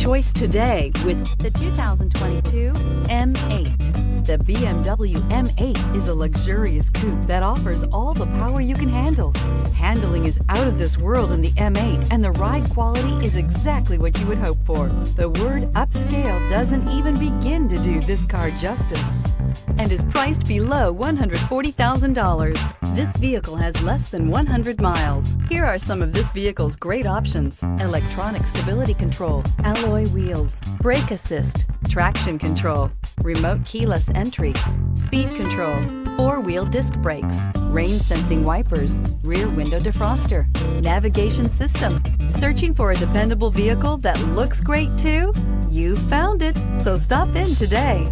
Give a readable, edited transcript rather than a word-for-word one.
choice today with the 2022 M8. The BMW M8 is a luxurious coupe that offers all the power you can handle. Handling is out of this world in the M8, and the ride quality is exactly what you would hope for. The word upscale doesn't even begin to do this car justice, and is priced below $140,000. This vehicle has less than 100 miles. Here are some of this vehicle's great options: electronic stability control, alloy wheels, brake assist, traction control, remote keyless entry, speed control, four-wheel disc brakes, rain sensing wipers, rear window defroster, navigation system. Searching for a dependable vehicle that looks great too? You found it, so stop in today.